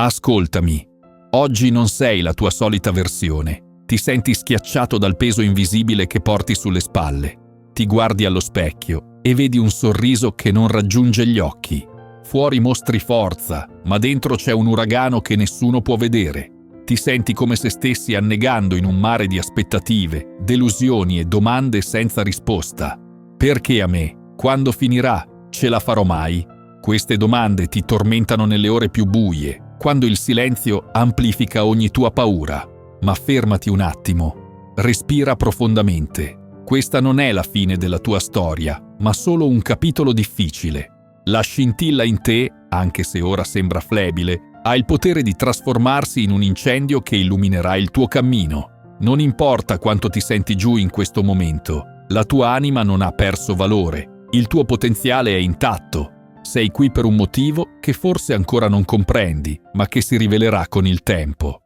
Ascoltami. Oggi non sei la tua solita versione. Ti senti schiacciato dal peso invisibile che porti sulle spalle. Ti guardi allo specchio e vedi un sorriso che non raggiunge gli occhi. Fuori mostri forza, ma dentro c'è un uragano che nessuno può vedere. Ti senti come se stessi annegando in un mare di aspettative, delusioni e domande senza risposta. Perché a me? Quando finirà? Ce la farò mai? Queste domande ti tormentano nelle ore più buie, quando il silenzio amplifica ogni tua paura. Ma fermati un attimo. Respira profondamente. Questa non è la fine della tua storia, ma solo un capitolo difficile. La scintilla in te, anche se ora sembra flebile, ha il potere di trasformarsi in un incendio che illuminerà il tuo cammino. Non importa quanto ti senti giù in questo momento, la tua anima non ha perso valore, il tuo potenziale è intatto. Sei qui per un motivo che forse ancora non comprendi, ma che si rivelerà con il tempo.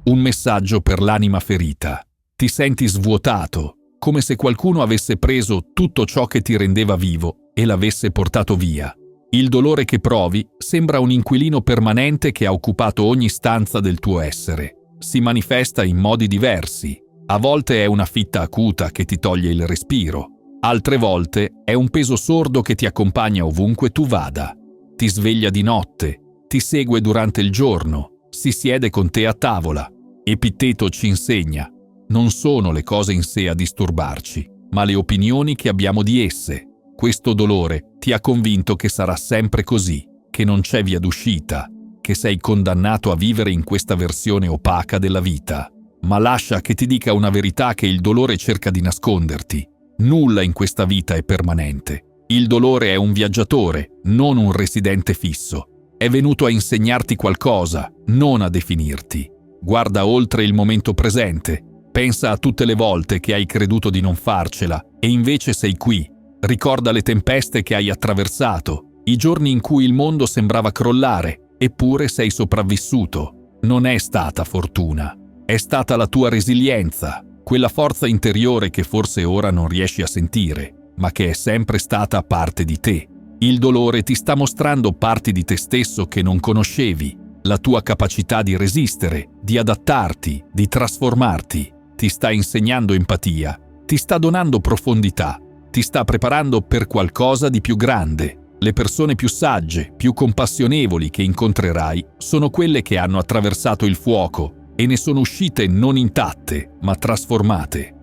Un messaggio per l'anima ferita. Ti senti svuotato, come se qualcuno avesse preso tutto ciò che ti rendeva vivo e l'avesse portato via. Il dolore che provi sembra un inquilino permanente che ha occupato ogni stanza del tuo essere. Si manifesta in modi diversi. A volte è una fitta acuta che ti toglie il respiro. Altre volte è un peso sordo che ti accompagna ovunque tu vada. Ti sveglia di notte, ti segue durante il giorno, si siede con te a tavola. Epitteto ci insegna: non sono le cose in sé a disturbarci, ma le opinioni che abbiamo di esse. Questo dolore ti ha convinto che sarà sempre così, che non c'è via d'uscita, che sei condannato a vivere in questa versione opaca della vita. Ma lascia che ti dica una verità che il dolore cerca di nasconderti. Nulla in questa vita è permanente. Il dolore è un viaggiatore, non un residente fisso. È venuto a insegnarti qualcosa, non a definirti. Guarda oltre il momento presente. Pensa a tutte le volte che hai creduto di non farcela e invece sei qui. Ricorda le tempeste che hai attraversato, i giorni in cui il mondo sembrava crollare, eppure sei sopravvissuto. Non è stata fortuna, è stata la tua resilienza, quella forza interiore che forse ora non riesci a sentire, ma che è sempre stata parte di te. Il dolore ti sta mostrando parti di te stesso che non conoscevi, la tua capacità di resistere, di adattarti, di trasformarti. Ti sta insegnando empatia, ti sta donando profondità. Ti sta preparando per qualcosa di più grande. Le persone più sagge, più compassionevoli che incontrerai sono quelle che hanno attraversato il fuoco e ne sono uscite non intatte, ma trasformate.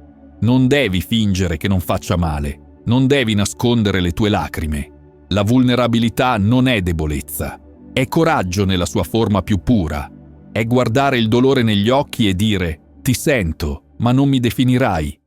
Non devi fingere che non faccia male, non devi nascondere le tue lacrime. La vulnerabilità non è debolezza, è coraggio nella sua forma più pura. È guardare il dolore negli occhi e dire: ti sento, ma non mi definirai.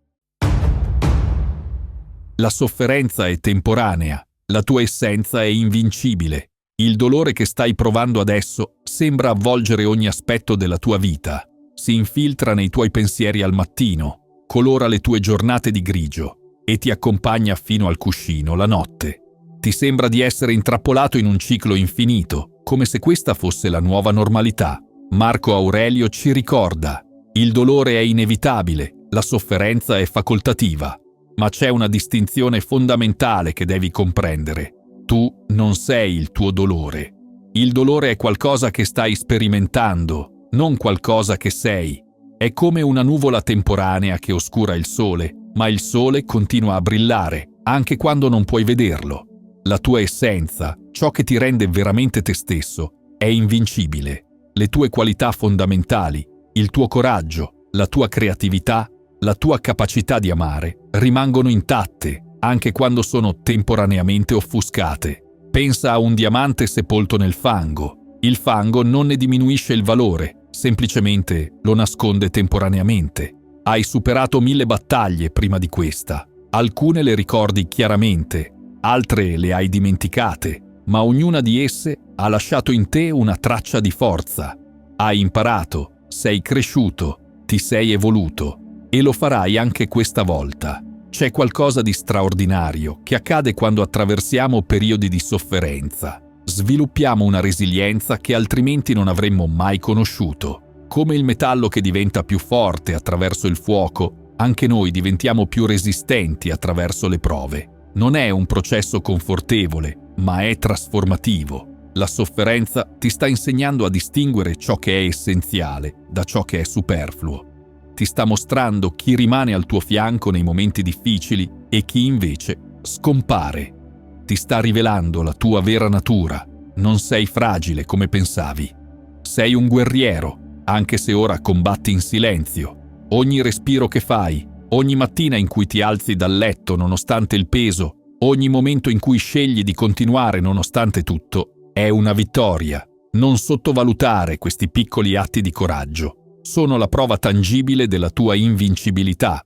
La sofferenza è temporanea, la tua essenza è invincibile. Il dolore che stai provando adesso sembra avvolgere ogni aspetto della tua vita. Si infiltra nei tuoi pensieri al mattino, colora le tue giornate di grigio e ti accompagna fino al cuscino la notte. Ti sembra di essere intrappolato in un ciclo infinito, come se questa fosse la nuova normalità. Marco Aurelio ci ricorda: il dolore è inevitabile, la sofferenza è facoltativa. Ma c'è una distinzione fondamentale che devi comprendere. Tu non sei il tuo dolore. Il dolore è qualcosa che stai sperimentando, non qualcosa che sei. È come una nuvola temporanea che oscura il sole, ma il sole continua a brillare, anche quando non puoi vederlo. La tua essenza, ciò che ti rende veramente te stesso, è invincibile. Le tue qualità fondamentali, il tuo coraggio, la tua creatività, la tua capacità di amare rimangono intatte, anche quando sono temporaneamente offuscate. Pensa a un diamante sepolto nel fango. Il fango non ne diminuisce il valore, semplicemente lo nasconde temporaneamente. Hai superato 1000 battaglie prima di questa. Alcune le ricordi chiaramente, altre le hai dimenticate, ma ognuna di esse ha lasciato in te una traccia di forza. Hai imparato, sei cresciuto, ti sei evoluto. E lo farai anche questa volta. C'è qualcosa di straordinario che accade quando attraversiamo periodi di sofferenza. Sviluppiamo una resilienza che altrimenti non avremmo mai conosciuto. Come il metallo che diventa più forte attraverso il fuoco, anche noi diventiamo più resistenti attraverso le prove. Non è un processo confortevole, ma è trasformativo. La sofferenza ti sta insegnando a distinguere ciò che è essenziale da ciò che è superfluo. Ti sta mostrando chi rimane al tuo fianco nei momenti difficili e chi invece scompare. Ti sta rivelando la tua vera natura. Non sei fragile come pensavi. Sei un guerriero, anche se ora combatti in silenzio. Ogni respiro che fai, ogni mattina in cui ti alzi dal letto nonostante il peso, ogni momento in cui scegli di continuare nonostante tutto, è una vittoria. Non sottovalutare questi piccoli atti di coraggio. Sono la prova tangibile della tua invincibilità.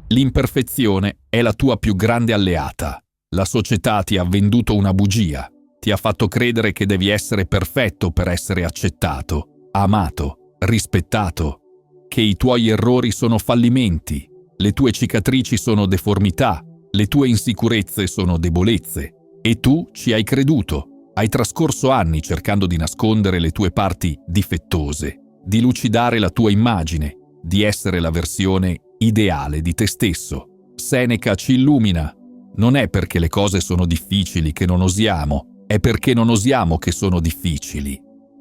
L'imperfezione è la tua più grande alleata. La società ti ha venduto una bugia. Ti ha fatto credere che devi essere perfetto per essere accettato, amato, rispettato. Che i tuoi errori sono fallimenti, le tue cicatrici sono deformità, le tue insicurezze sono debolezze. E tu ci hai creduto. Hai trascorso anni cercando di nascondere le tue parti difettose, di lucidare la tua immagine, di essere la versione ideale di te stesso. Seneca ci illumina. Non è perché le cose sono difficili che non osiamo, è perché non osiamo che sono difficili.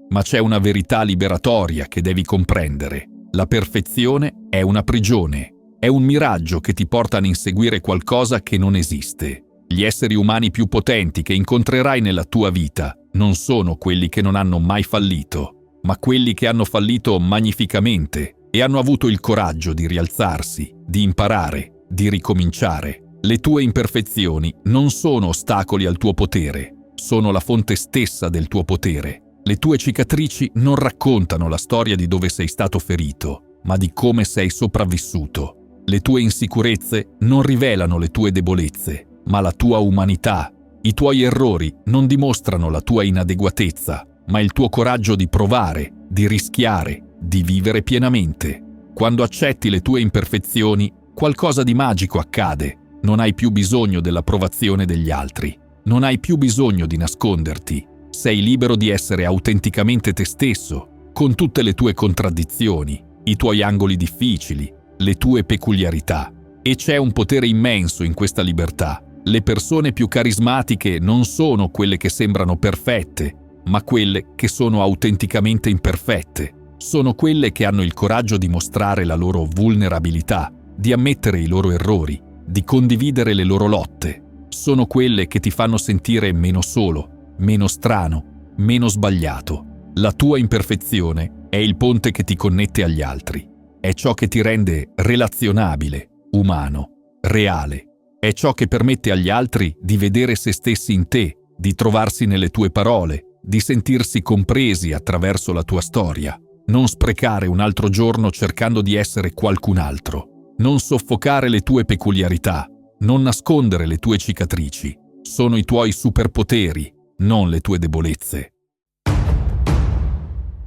Ma c'è una verità liberatoria che devi comprendere. La perfezione è una prigione, è un miraggio che ti porta ad inseguire qualcosa che non esiste. Gli esseri umani più potenti che incontrerai nella tua vita non sono quelli che non hanno mai fallito, ma quelli che hanno fallito magnificamente e hanno avuto il coraggio di rialzarsi, di imparare, di ricominciare. Le tue imperfezioni non sono ostacoli al tuo potere, sono la fonte stessa del tuo potere. Le tue cicatrici non raccontano la storia di dove sei stato ferito, ma di come sei sopravvissuto. Le tue insicurezze non rivelano le tue debolezze, ma la tua umanità. I tuoi errori non dimostrano la tua inadeguatezza, ma il tuo coraggio di provare, di rischiare, di vivere pienamente. Quando accetti le tue imperfezioni, qualcosa di magico accade. Non hai più bisogno dell'approvazione degli altri. Non hai più bisogno di nasconderti. Sei libero di essere autenticamente te stesso, con tutte le tue contraddizioni, i tuoi angoli difficili, le tue peculiarità. E c'è un potere immenso in questa libertà. Le persone più carismatiche non sono quelle che sembrano perfette, ma quelle che sono autenticamente imperfette. Sono quelle che hanno il coraggio di mostrare la loro vulnerabilità, di ammettere i loro errori, di condividere le loro lotte. Sono quelle che ti fanno sentire meno solo, meno strano, meno sbagliato. La tua imperfezione è il ponte che ti connette agli altri. È ciò che ti rende relazionabile, umano, reale. È ciò che permette agli altri di vedere se stessi in te, di trovarsi nelle tue parole, di sentirsi compresi attraverso la tua storia. Non sprecare un altro giorno cercando di essere qualcun altro. Non soffocare le tue peculiarità. Non nascondere le tue cicatrici. Sono i tuoi superpoteri, non le tue debolezze.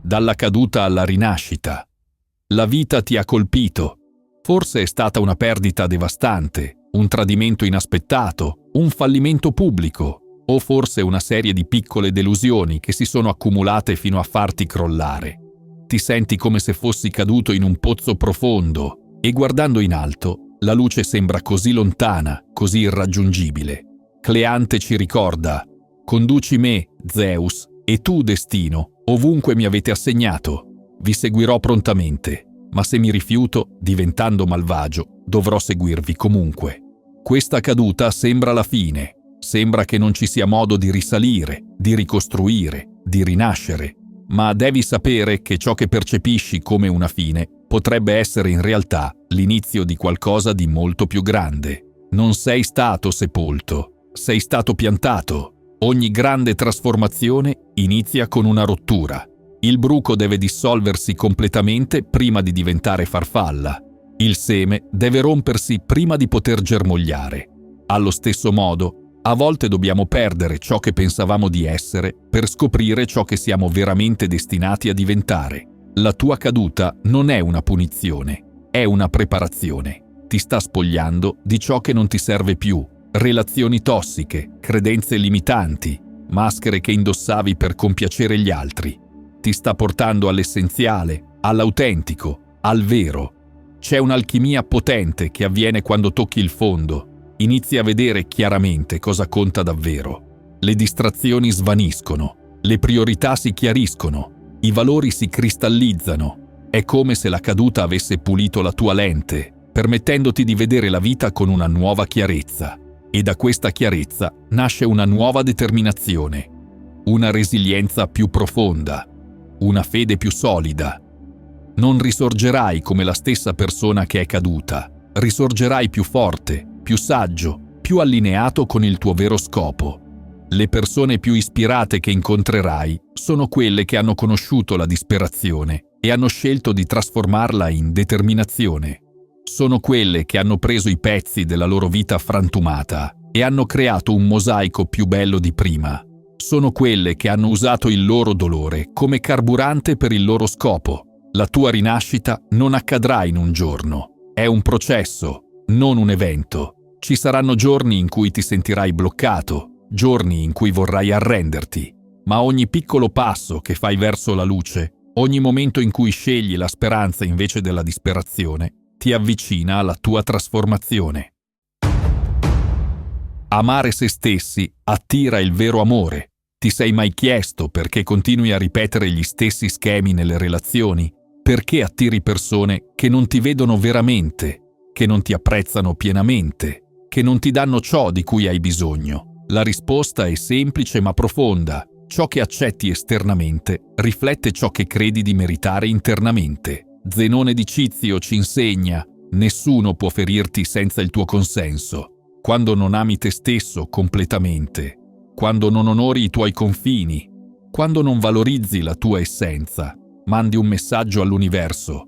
Dalla caduta alla rinascita. La vita ti ha colpito. Forse è stata una perdita devastante, un tradimento inaspettato, un fallimento pubblico, o forse una serie di piccole delusioni che si sono accumulate fino a farti crollare. Ti senti come se fossi caduto in un pozzo profondo e guardando in alto la luce sembra così lontana, così irraggiungibile. Cleante ci ricorda: «Conduci me, Zeus, e tu, destino, ovunque mi avete assegnato. Vi seguirò prontamente, ma se mi rifiuto, diventando malvagio, dovrò seguirvi comunque». Questa caduta sembra la fine, sembra che non ci sia modo di risalire, di ricostruire, di rinascere, ma devi sapere che ciò che percepisci come una fine potrebbe essere in realtà l'inizio di qualcosa di molto più grande. Non sei stato sepolto, sei stato piantato. Ogni grande trasformazione inizia con una rottura. Il bruco deve dissolversi completamente prima di diventare farfalla. Il seme deve rompersi prima di poter germogliare. Allo stesso modo, a volte dobbiamo perdere ciò che pensavamo di essere per scoprire ciò che siamo veramente destinati a diventare. La tua caduta non è una punizione, è una preparazione. Ti sta spogliando di ciò che non ti serve più. Relazioni tossiche, credenze limitanti, maschere che indossavi per compiacere gli altri. Ti sta portando all'essenziale, all'autentico, al vero. C'è un'alchimia potente che avviene quando tocchi il fondo. Inizi a vedere chiaramente cosa conta davvero. Le distrazioni svaniscono, le priorità si chiariscono, i valori si cristallizzano. È come se la caduta avesse pulito la tua lente, permettendoti di vedere la vita con una nuova chiarezza. E da questa chiarezza nasce una nuova determinazione, una resilienza più profonda, una fede più solida. Non risorgerai come la stessa persona che è caduta, risorgerai più forte, più saggio, più allineato con il tuo vero scopo. Le persone più ispirate che incontrerai sono quelle che hanno conosciuto la disperazione e hanno scelto di trasformarla in determinazione. Sono quelle che hanno preso i pezzi della loro vita frantumata e hanno creato un mosaico più bello di prima. Sono quelle che hanno usato il loro dolore come carburante per il loro scopo. La tua rinascita non accadrà in un giorno. È un processo, non un evento. Ci saranno giorni in cui ti sentirai bloccato, giorni in cui vorrai arrenderti, ma ogni piccolo passo che fai verso la luce, ogni momento in cui scegli la speranza invece della disperazione, ti avvicina alla tua trasformazione. Amare se stessi attira il vero amore. Ti sei mai chiesto perché continui a ripetere gli stessi schemi nelle relazioni? Perché attiri persone che non ti vedono veramente, che non ti apprezzano pienamente, che non ti danno ciò di cui hai bisogno? La risposta è semplice ma profonda. Ciò che accetti esternamente riflette ciò che credi di meritare internamente. Zenone di Cizio ci insegna: nessuno può ferirti senza il tuo consenso. Quando non ami te stesso completamente, quando non onori i tuoi confini, quando non valorizzi la tua essenza, mandi un messaggio all'universo: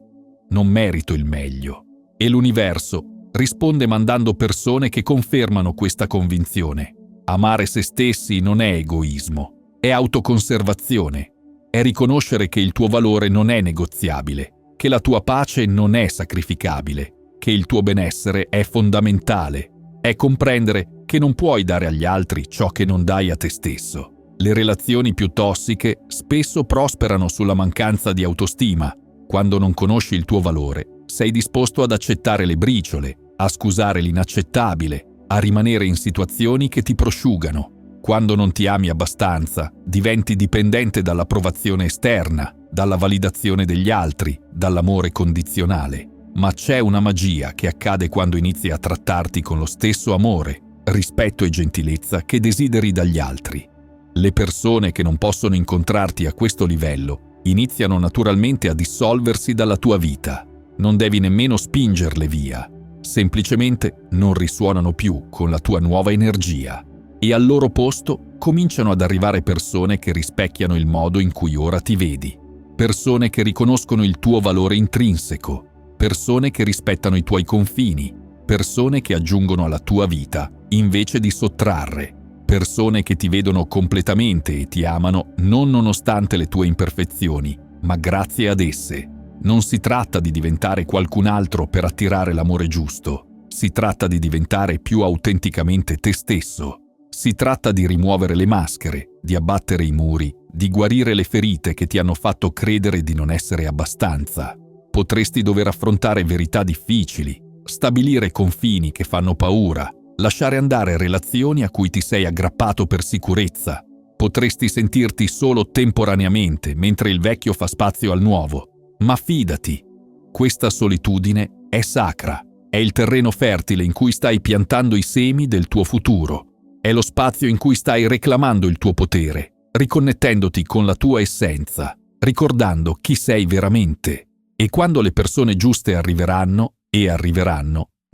non merito il meglio. E l'universo risponde mandando persone che confermano questa convinzione. Amare se stessi non è egoismo, è autoconservazione, è riconoscere che il tuo valore non è negoziabile, che la tua pace non è sacrificabile, che il tuo benessere è fondamentale, è comprendere che non puoi dare agli altri ciò che non dai a te stesso. Le relazioni più tossiche spesso prosperano sulla mancanza di autostima. Quando non conosci il tuo valore, sei disposto ad accettare le briciole, a scusare l'inaccettabile, a rimanere in situazioni che ti prosciugano. Quando non ti ami abbastanza, diventi dipendente dall'approvazione esterna, dalla validazione degli altri, dall'amore condizionale. Ma c'è una magia che accade quando inizi a trattarti con lo stesso amore, rispetto e gentilezza che desideri dagli altri. Le persone che non possono incontrarti a questo livello iniziano naturalmente a dissolversi dalla tua vita. Non devi nemmeno spingerle via. Semplicemente non risuonano più con la tua nuova energia e al loro posto cominciano ad arrivare persone che rispecchiano il modo in cui ora ti vedi, persone che riconoscono il tuo valore intrinseco, persone che rispettano i tuoi confini, persone che aggiungono alla tua vita invece di sottrarre, persone che ti vedono completamente e ti amano non nonostante le tue imperfezioni, ma grazie ad esse. Non si tratta di diventare qualcun altro per attirare l'amore giusto. Si tratta di diventare più autenticamente te stesso. Si tratta di rimuovere le maschere, di abbattere i muri, di guarire le ferite che ti hanno fatto credere di non essere abbastanza. Potresti dover affrontare verità difficili, stabilire confini che fanno paura, lasciare andare relazioni a cui ti sei aggrappato per sicurezza. Potresti sentirti solo temporaneamente mentre il vecchio fa spazio al nuovo. Ma fidati, questa solitudine è sacra, è il terreno fertile in cui stai piantando i semi del tuo futuro, è lo spazio in cui stai reclamando il tuo potere, riconnettendoti con la tua essenza, ricordando chi sei veramente. E quando le persone giuste arriveranno,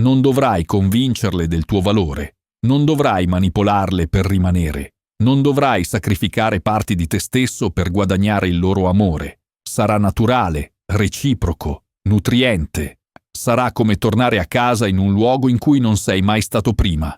non dovrai convincerle del tuo valore, non dovrai manipolarle per rimanere, non dovrai sacrificare parti di te stesso per guadagnare il loro amore. Sarà naturale, reciproco, nutriente. Sarà come tornare a casa in un luogo in cui non sei mai stato prima.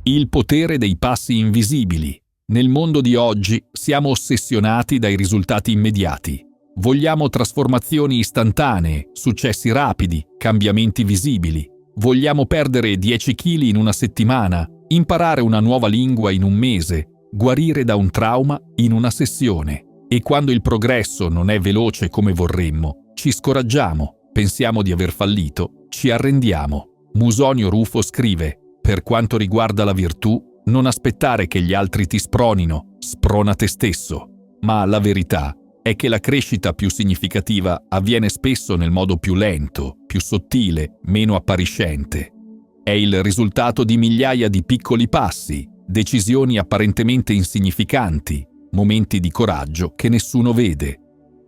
Il potere dei passi invisibili. Nel mondo di oggi siamo ossessionati dai risultati immediati. Vogliamo trasformazioni istantanee, successi rapidi, cambiamenti visibili. Vogliamo perdere 10 kg in una settimana, imparare una nuova lingua in un mese, guarire da un trauma in una sessione. E quando il progresso non è veloce come vorremmo, ci scoraggiamo, pensiamo di aver fallito, ci arrendiamo. Musonio Rufo scrive: per quanto riguarda la virtù, Non aspettare che gli altri ti spronino, sprona te stesso. Ma la verità è che la crescita più significativa avviene spesso nel modo più lento, più sottile, meno appariscente. È il risultato di migliaia di piccoli passi, decisioni apparentemente insignificanti, momenti di coraggio che nessuno vede.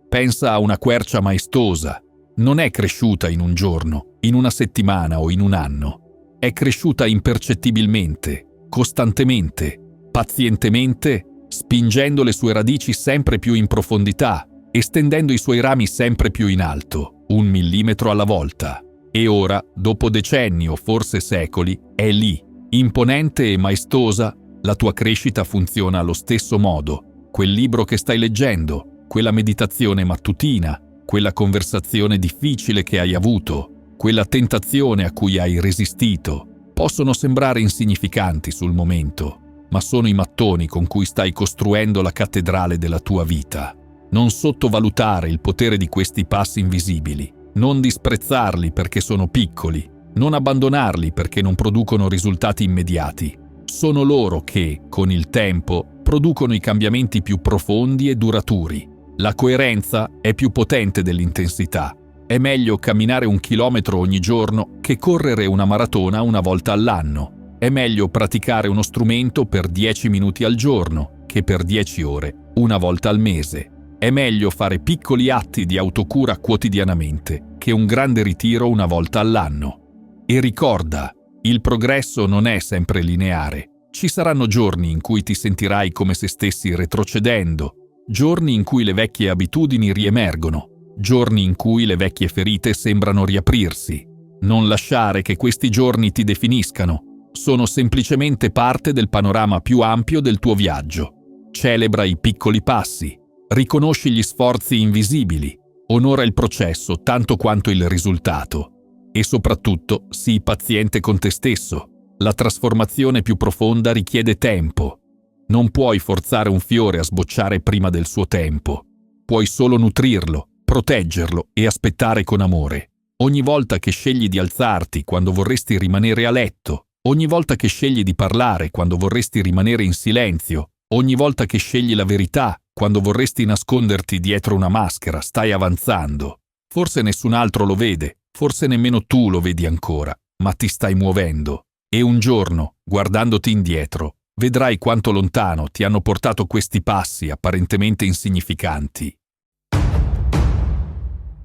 Pensa a una quercia maestosa. Non è cresciuta in un giorno, in una settimana o in un anno. È cresciuta impercettibilmente, costantemente, pazientemente, spingendo le sue radici sempre più in profondità, estendendo i suoi rami sempre più in alto, 1 millimetro alla volta. E ora, dopo decenni o forse secoli, è lì, imponente e maestosa. La tua crescita funziona allo stesso modo. Quel libro che stai leggendo, quella meditazione mattutina, quella conversazione difficile che hai avuto, quella tentazione a cui hai resistito, possono sembrare insignificanti sul momento, ma sono i mattoni con cui stai costruendo la cattedrale della tua vita. Non sottovalutare il potere di questi passi invisibili, non disprezzarli perché sono piccoli, non abbandonarli perché non producono risultati immediati. Sono loro che, con il tempo, producono i cambiamenti più profondi e duraturi. La coerenza è più potente dell'intensità. È meglio camminare 1 chilometro ogni giorno che correre una maratona una volta all'anno. È meglio praticare uno strumento per 10 minuti al giorno che per 10 ore, una volta al mese. È meglio fare piccoli atti di autocura quotidianamente che un grande ritiro una volta all'anno. E ricorda, il progresso non è sempre lineare. Ci saranno giorni in cui ti sentirai come se stessi retrocedendo, giorni in cui le vecchie abitudini riemergono, giorni in cui le vecchie ferite sembrano riaprirsi. Non lasciare che questi giorni ti definiscano. Sono semplicemente parte del panorama più ampio del tuo viaggio. Celebra i piccoli passi, riconosci gli sforzi invisibili, onora il processo tanto quanto il risultato e soprattutto sii paziente con te stesso. La trasformazione più profonda richiede tempo. Non puoi forzare un fiore a sbocciare prima del suo tempo. Puoi solo nutrirlo, proteggerlo e aspettare con amore. Ogni volta che scegli di alzarti quando vorresti rimanere a letto, ogni volta che scegli di parlare quando vorresti rimanere in silenzio, ogni volta che scegli la verità quando vorresti nasconderti dietro una maschera, stai avanzando. Forse nessun altro lo vede, forse nemmeno tu lo vedi ancora, ma ti stai muovendo. E un giorno, guardandoti indietro, vedrai quanto lontano ti hanno portato questi passi apparentemente insignificanti.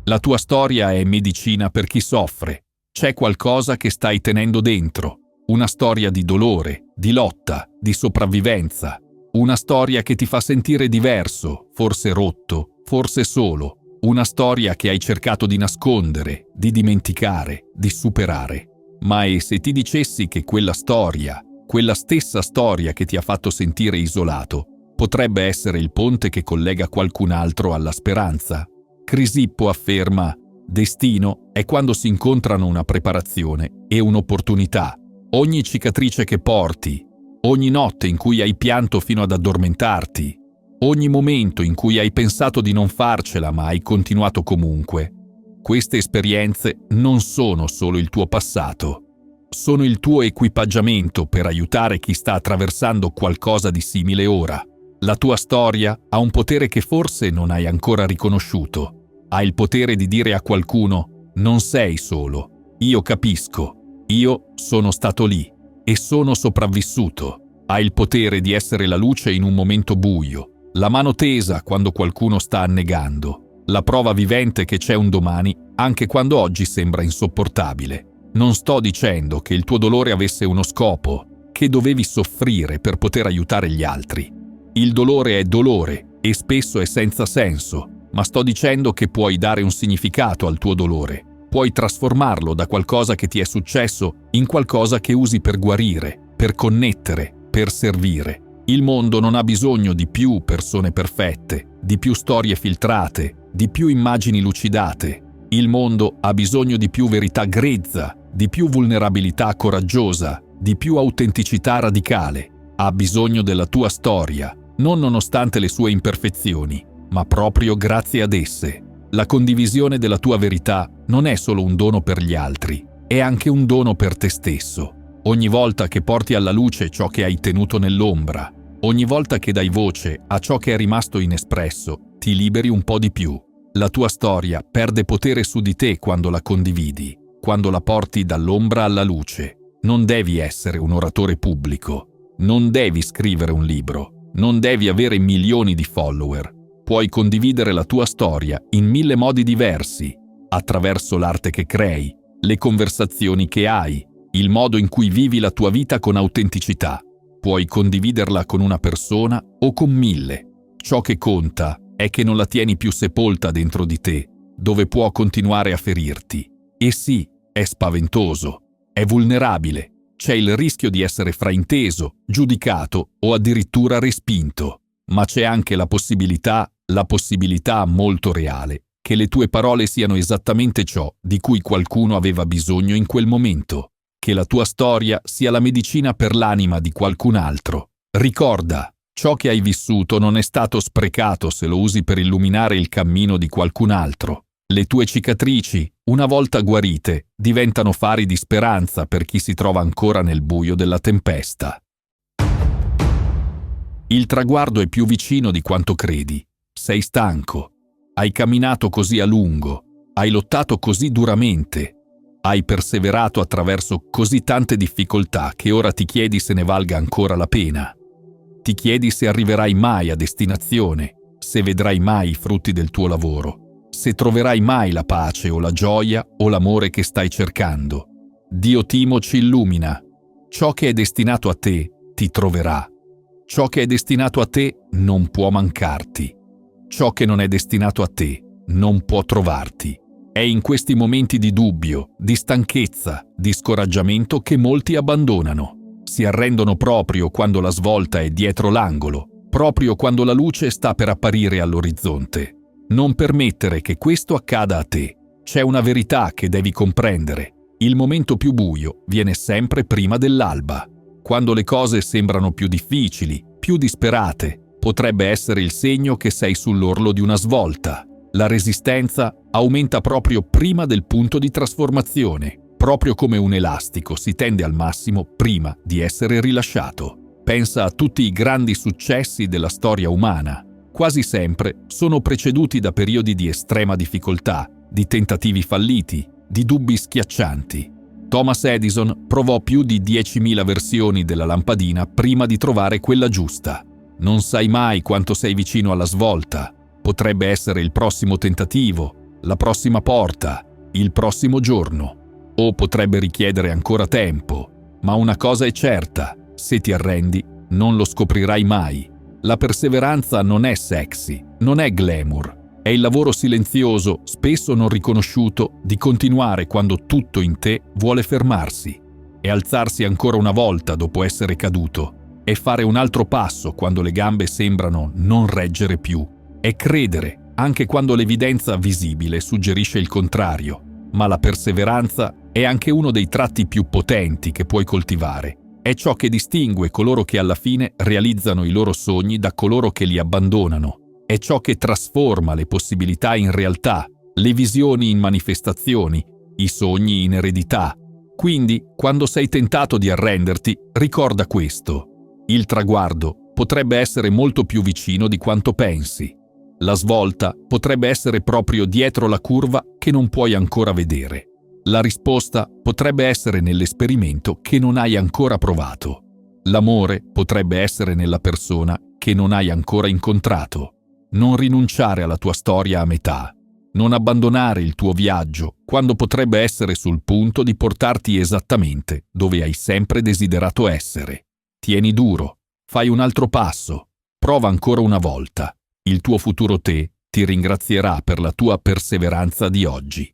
La tua storia è medicina per chi soffre. C'è qualcosa che stai tenendo dentro. Una storia di dolore, di lotta, di sopravvivenza. Una storia che ti fa sentire diverso, forse rotto, forse solo. Una storia che hai cercato di nascondere, di dimenticare, di superare. Ma e se ti dicessi che quella storia, quella stessa storia che ti ha fatto sentire isolato, potrebbe essere il ponte che collega qualcun altro alla speranza? Crisippo afferma: destino è quando si incontrano una preparazione e un'opportunità. Ogni cicatrice che porti, ogni notte in cui hai pianto fino ad addormentarti, ogni momento in cui hai pensato di non farcela ma hai continuato comunque, queste esperienze non sono solo il tuo passato. Sono il tuo equipaggiamento per aiutare chi sta attraversando qualcosa di simile ora. La tua storia ha un potere che forse non hai ancora riconosciuto. Ha il potere di dire a qualcuno: non sei solo, io capisco, io sono stato lì e sono sopravvissuto. Ha il potere di essere la luce in un momento buio, la mano tesa quando qualcuno sta annegando, la prova vivente che c'è un domani anche quando oggi sembra insopportabile. Non sto dicendo che il tuo dolore avesse uno scopo, che dovevi soffrire per poter aiutare gli altri. Il dolore è dolore e spesso è senza senso, ma sto dicendo che puoi dare un significato al tuo dolore. Puoi trasformarlo da qualcosa che ti è successo in qualcosa che usi per guarire, per connettere, per servire. Il mondo non ha bisogno di più persone perfette, di più storie filtrate, di più immagini lucidate. Il mondo ha bisogno di più verità grezza, di più vulnerabilità coraggiosa, di più autenticità radicale. Ha bisogno della tua storia, non nonostante le sue imperfezioni, ma proprio grazie ad esse. La condivisione della tua verità non è solo un dono per gli altri, è anche un dono per te stesso. Ogni volta che porti alla luce ciò che hai tenuto nell'ombra, ogni volta che dai voce a ciò che è rimasto inespresso, ti liberi un po' di più. La tua storia perde potere su di te quando la condividi, quando la porti dall'ombra alla luce. Non devi essere un oratore pubblico, non devi scrivere un libro, non devi avere milioni di follower. Puoi condividere la tua storia in 1000 modi diversi, attraverso l'arte che crei, le conversazioni che hai, il modo in cui vivi la tua vita con autenticità. Puoi condividerla con una persona o con 1000. Ciò che conta è che non la tieni più sepolta dentro di te, dove può continuare a ferirti. E sì, è spaventoso, è vulnerabile, c'è il rischio di essere frainteso, giudicato o addirittura respinto, ma c'è anche la possibilità molto reale, che le tue parole siano esattamente ciò di cui qualcuno aveva bisogno in quel momento, che la tua storia sia la medicina per l'anima di qualcun altro. Ricorda, ciò che hai vissuto non è stato sprecato se lo usi per illuminare il cammino di qualcun altro. Le tue cicatrici, una volta guarite, diventano fari di speranza per chi si trova ancora nel buio della tempesta. Il traguardo è più vicino di quanto credi. Sei stanco. Hai camminato così a lungo. Hai lottato così duramente. Hai perseverato attraverso così tante difficoltà che ora ti chiedi se ne valga ancora la pena. Ti chiedi se arriverai mai a destinazione, se vedrai mai i frutti del tuo lavoro, se troverai mai la pace o la gioia o l'amore che stai cercando. Dio Timo ci illumina. Ciò che è destinato a te ti troverà. Ciò che è destinato a te non può mancarti. Ciò che non è destinato a te non può trovarti. È in questi momenti di dubbio, di stanchezza, di scoraggiamento che molti abbandonano. Si arrendono proprio quando la svolta è dietro l'angolo, proprio quando la luce sta per apparire all'orizzonte. Non permettere che questo accada a te. C'è una verità che devi comprendere. Il momento più buio viene sempre prima dell'alba. Quando le cose sembrano più difficili, più disperate, potrebbe essere il segno che sei sull'orlo di una svolta. La resistenza aumenta proprio prima del punto di trasformazione. Proprio come un elastico si tende al massimo prima di essere rilasciato. Pensa a tutti i grandi successi della storia umana. Quasi sempre sono preceduti da periodi di estrema difficoltà, di tentativi falliti, di dubbi schiaccianti. Thomas Edison provò più di 10.000 versioni della lampadina prima di trovare quella giusta. Non sai mai quanto sei vicino alla svolta. Potrebbe essere il prossimo tentativo, la prossima porta, il prossimo giorno. O potrebbe richiedere ancora tempo, ma una cosa è certa, se ti arrendi non lo scoprirai mai. La perseveranza non è sexy, non è glamour, è il lavoro silenzioso, spesso non riconosciuto, di continuare quando tutto in te vuole fermarsi, e alzarsi ancora una volta dopo essere caduto, e fare un altro passo quando le gambe sembrano non reggere più, è credere anche quando l'evidenza visibile suggerisce il contrario. Ma la perseveranza è anche uno dei tratti più potenti che puoi coltivare. È ciò che distingue coloro che alla fine realizzano i loro sogni da coloro che li abbandonano. È ciò che trasforma le possibilità in realtà, le visioni in manifestazioni, i sogni in eredità. Quindi, quando sei tentato di arrenderti, ricorda questo. Il traguardo potrebbe essere molto più vicino di quanto pensi. La svolta potrebbe essere proprio dietro la curva che non puoi ancora vedere. La risposta potrebbe essere nell'esperimento che non hai ancora provato. L'amore potrebbe essere nella persona che non hai ancora incontrato. Non rinunciare alla tua storia a metà. Non abbandonare il tuo viaggio quando potrebbe essere sul punto di portarti esattamente dove hai sempre desiderato essere. Tieni duro, fai un altro passo, prova ancora una volta. Il tuo futuro te ti ringrazierà per la tua perseveranza di oggi.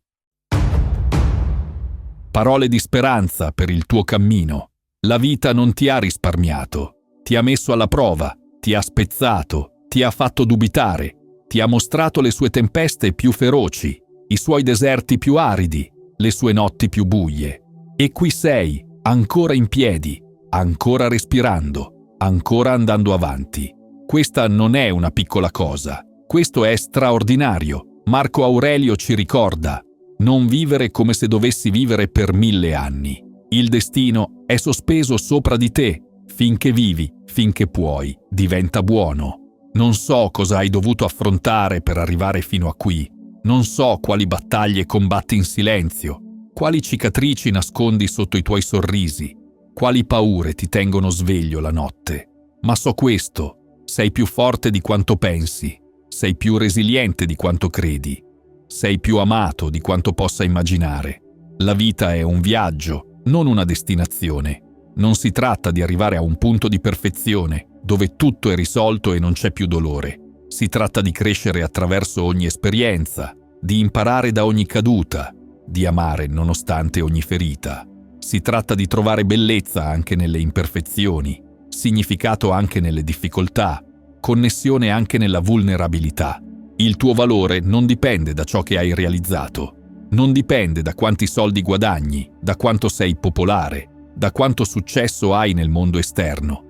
Parole di speranza per il tuo cammino. La vita non ti ha risparmiato, ti ha messo alla prova, ti ha spezzato, ti ha fatto dubitare, ti ha mostrato le sue tempeste più feroci, i suoi deserti più aridi, le sue notti più buie. E qui sei, ancora in piedi, ancora respirando, ancora andando avanti. Questa non è una piccola cosa, questo è straordinario. Marco Aurelio ci ricorda: non vivere come se dovessi vivere per 1000 anni. Il destino è sospeso sopra di te. Finché vivi, finché puoi, diventa buono. Non so cosa hai dovuto affrontare per arrivare fino a qui. Non so quali battaglie combatti in silenzio, quali cicatrici nascondi sotto i tuoi sorrisi, quali paure ti tengono sveglio la notte. Ma so questo: sei più forte di quanto pensi, sei più resiliente di quanto credi, sei più amato di quanto possa immaginare. La vita è un viaggio, non una destinazione. Non si tratta di arrivare a un punto di perfezione, dove tutto è risolto e non c'è più dolore. Si tratta di crescere attraverso ogni esperienza, di imparare da ogni caduta, di amare nonostante ogni ferita. Si tratta di trovare bellezza anche nelle imperfezioni, significato anche nelle difficoltà, connessione anche nella vulnerabilità. Il tuo valore non dipende da ciò che hai realizzato, non dipende da quanti soldi guadagni, da quanto sei popolare, da quanto successo hai nel mondo esterno.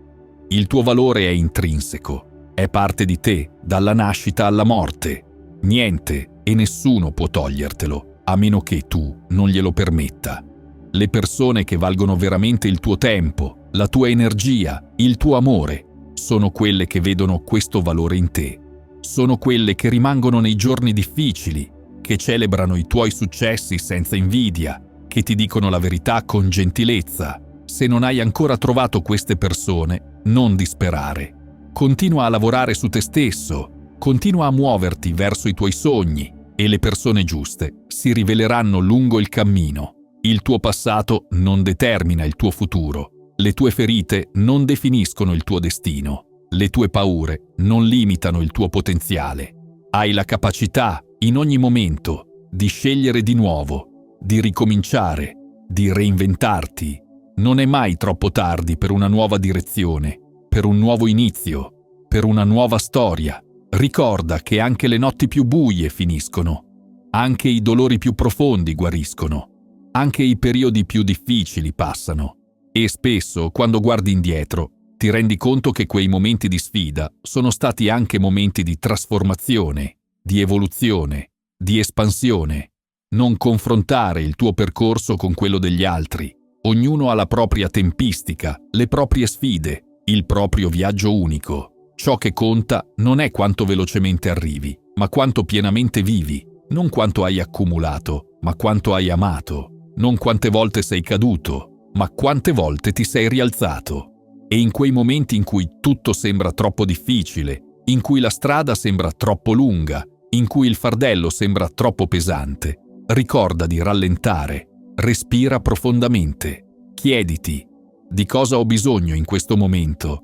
Il tuo valore è intrinseco, è parte di te, dalla nascita alla morte. Niente e nessuno può togliertelo, a meno che tu non glielo permetta. Le persone che valgono veramente il tuo tempo, la tua energia, il tuo amore, sono quelle che vedono questo valore in te. Sono quelle che rimangono nei giorni difficili, che celebrano i tuoi successi senza invidia, che ti dicono la verità con gentilezza. Se non hai ancora trovato queste persone, non disperare. Continua a lavorare su te stesso, continua a muoverti verso i tuoi sogni e le persone giuste si riveleranno lungo il cammino. Il tuo passato non determina il tuo futuro, le tue ferite non definiscono il tuo destino, le tue paure non limitano il tuo potenziale. Hai la capacità, in ogni momento, di scegliere di nuovo, di ricominciare, di reinventarti. Non è mai troppo tardi per una nuova direzione, per un nuovo inizio, per una nuova storia. Ricorda che anche le notti più buie finiscono, anche i dolori più profondi guariscono, anche i periodi più difficili passano. E spesso, quando guardi indietro, ti rendi conto che quei momenti di sfida sono stati anche momenti di trasformazione, di evoluzione, di espansione. Non confrontare il tuo percorso con quello degli altri. Ognuno ha la propria tempistica, le proprie sfide, il proprio viaggio unico. Ciò che conta non è quanto velocemente arrivi, ma quanto pienamente vivi. Non quanto hai accumulato, ma quanto hai amato. Non quante volte sei caduto, ma quante volte ti sei rialzato. E in quei momenti in cui tutto sembra troppo difficile, in cui la strada sembra troppo lunga, in cui il fardello sembra troppo pesante, ricorda di rallentare, respira profondamente, chiediti: di cosa ho bisogno in questo momento?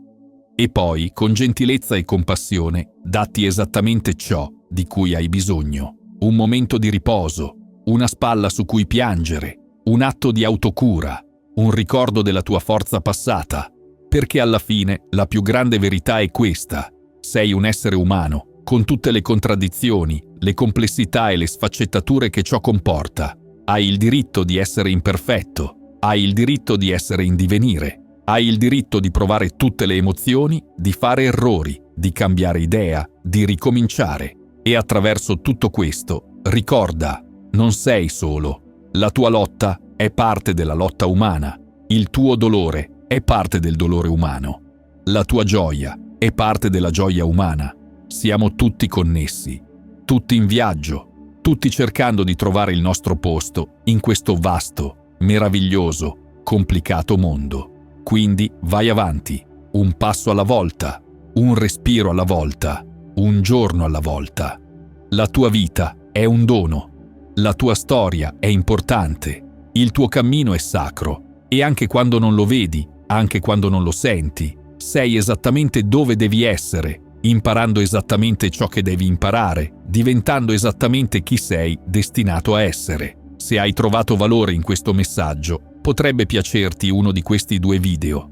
E poi, con gentilezza e compassione, datti esattamente ciò di cui hai bisogno. Un momento di riposo, una spalla su cui piangere, un atto di autocura, un ricordo della tua forza passata. Perché alla fine la più grande verità è questa: sei un essere umano, con tutte le contraddizioni, le complessità e le sfaccettature che ciò comporta. Hai il diritto di essere imperfetto, hai il diritto di essere in divenire, hai il diritto di provare tutte le emozioni, di fare errori, di cambiare idea, di ricominciare. E attraverso tutto questo, ricorda, non sei solo. La tua lotta è parte della lotta umana. Il tuo dolore è parte del dolore umano. La tua gioia è parte della gioia umana. Siamo tutti connessi, tutti in viaggio, tutti cercando di trovare il nostro posto in questo vasto, meraviglioso, complicato mondo. Quindi vai avanti, un passo alla volta, un respiro alla volta, un giorno alla volta. La tua vita è un dono, la tua storia è importante, il tuo cammino è sacro e anche quando non lo vedi, anche quando non lo senti, sei esattamente dove devi essere, imparando esattamente ciò che devi imparare, diventando esattamente chi sei destinato a essere. Se hai trovato valore in questo messaggio, potrebbe piacerti uno di questi 2 video.